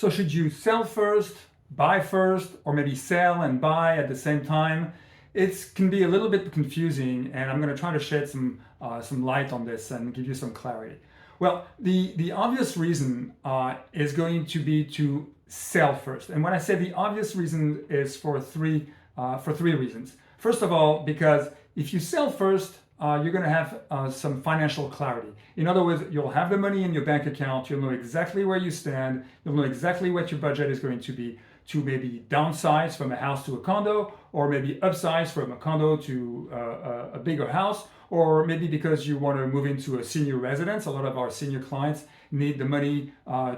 So should you sell first, buy first, or maybe sell and buy at the same time? It can be a little bit confusing, and I'm going to try to shed some light on this and give you some clarity. Well, the obvious reason is going to be to sell first. And when I say the obvious reason is for three reasons. First of all, because if you sell first, you're going to have some financial clarity. In other words, you'll have the money in your bank account, you'll know exactly where you stand, you'll know exactly what your budget is going to be to maybe downsize from a house to a condo, or maybe upsize from a condo to a bigger house, or maybe because you want to move into a senior residence. A lot of our senior clients need the money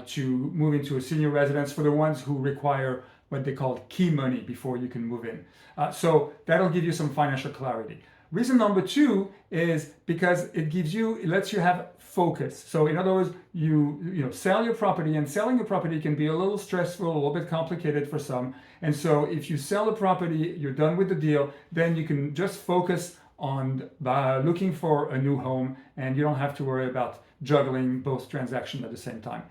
to move into a senior residence for the ones who require what they call key money before you can move in. So that'll give you some financial clarity. Reason number two is because it lets you have focus. So in other words, you sell your property, and selling your property can be a little stressful, a little bit complicated for some. And so if you sell the property, you're done with the deal, then you can just focus on looking for a new home, and you don't have to worry about juggling both transactions at the same time.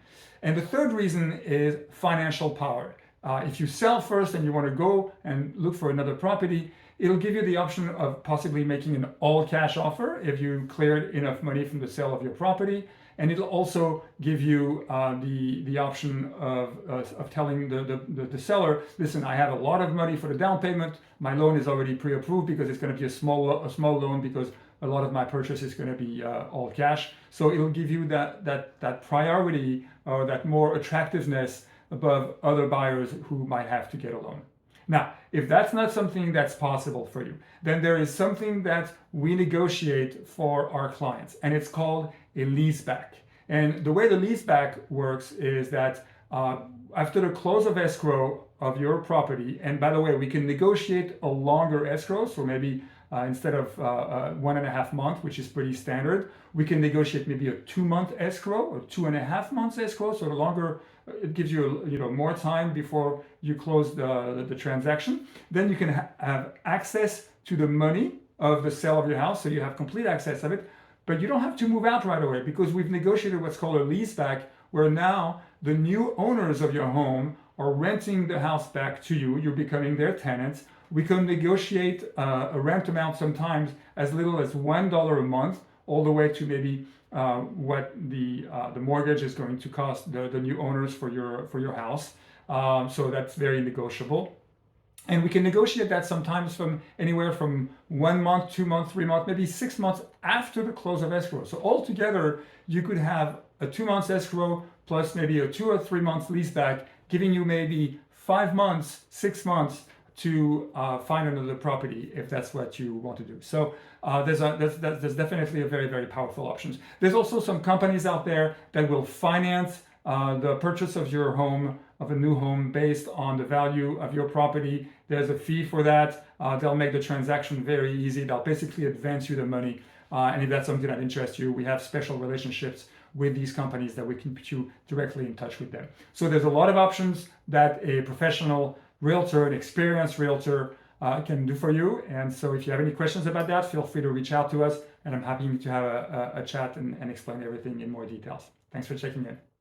And the third reason is financial power. If you sell first and you want to go and look for another property, it'll give you the option of possibly making an all-cash offer if you cleared enough money from the sale of your property. And it'll also give you the option of telling the seller, listen, I have a lot of money for the down payment. My loan is already pre-approved because it's going to be a small loan, because a lot of my purchase is going to be all cash. So it'll give you that priority, or that more attractiveness above other buyers who might have to get a loan. Now, if that's not something that's possible for you, then there is something that we negotiate for our clients, and it's called a leaseback. And the way the leaseback works is that after the close of escrow of your property, and by the way, we can negotiate a longer escrow, so maybe instead of 1.5 months, which is pretty standard, we can negotiate maybe a 2-month escrow or 2.5 months escrow. So the longer, it gives you more time before you close the transaction. Then you can have access to the money of the sale of your house, so you have complete access of it. But you don't have to move out right away, because we've negotiated what's called a leaseback, where now the new owners of your home are renting the house back to you. You're becoming their tenants. We can negotiate a rent amount sometimes as little as $1 a month, all the way to maybe what the mortgage is going to cost the new owners for your house. So that's very negotiable. And we can negotiate that sometimes from anywhere from 1 month, 2 months, 3 months, maybe 6 months after the close of escrow. So altogether, you could have a 2 months escrow plus maybe a 2 or 3 months leaseback, giving you maybe 5 months, 6 months to find another property if that's what you want to do. So there's definitely a very, very powerful options. There's also some companies out there that will finance the purchase of your home, of a new home, based on the value of your property. There's a fee for that. They'll make the transaction very easy. They'll basically advance you the money. And if that's something that interests you, we have special relationships with these companies that we can put you directly in touch with them. So there's a lot of options that a professional realtor, an experienced realtor can do for you. And so if you have any questions about that, feel free to reach out to us, and I'm happy to have a chat and explain everything in more details. Thanks for checking in.